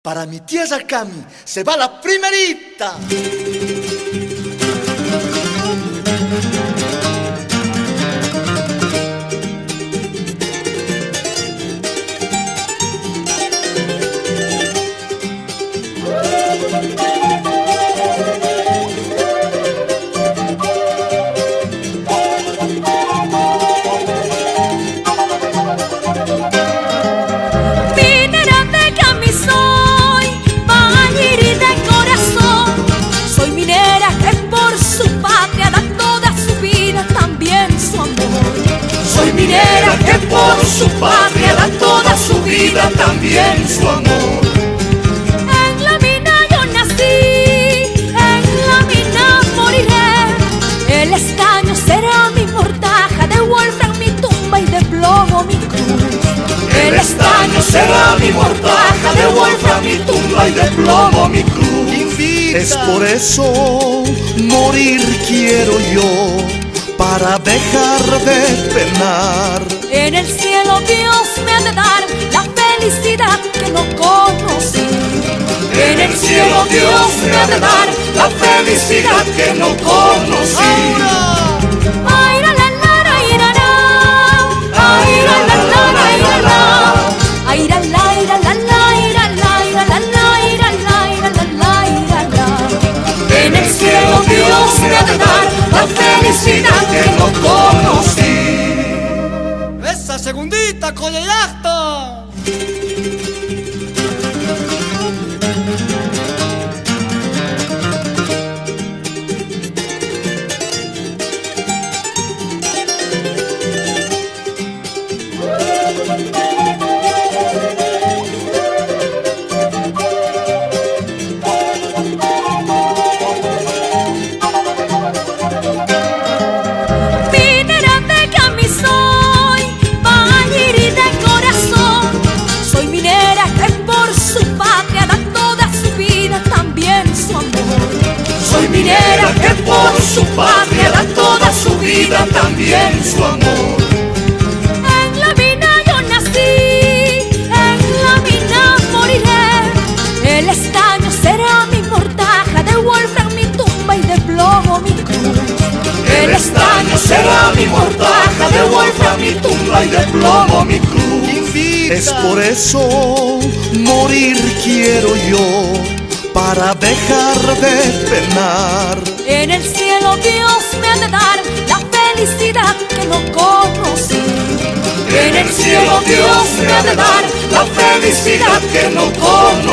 Para mi tierra Cami se va la primerita. Minera que por su patria da toda su vida, también su amor. En la mina yo nací, en la mina moriré. El estaño será mi mortaja, de wolfram mi tumba y de plomo mi cruz. El estaño será mi mortaja, de wolfram mi tumba y de plomo mi cruz. Es por eso morir quiero yo, para dejar de penar. En el cielo Dios me ha de dar la felicidad que no conocí. En el cielo Dios me ha de dar la felicidad que no conocí. Ay, la la la la, ay, la la, ay, la la la la, ay, la la, ay, la la, ay, la la la, ay, la la, ay, la la la, ay, la la, ay, la la, ay, la la. En el cielo Dios me ha de dar la felicidad que no conocí. Esa segundita con el acto. Minera que por su patria da toda su vida, también su amor. En la mina yo nací, en la mina moriré. El estaño será mi mortaja, de wolfram mi tumba y de plomo mi cruz. El estaño será mi mortaja, de wolfram mi tumba y de plomo mi cruz. Es por eso morir quiero yo, para dejar de penar. En el cielo Dios me ha de dar la felicidad que no conocí. En el cielo Dios me ha de dar la felicidad que no conocí.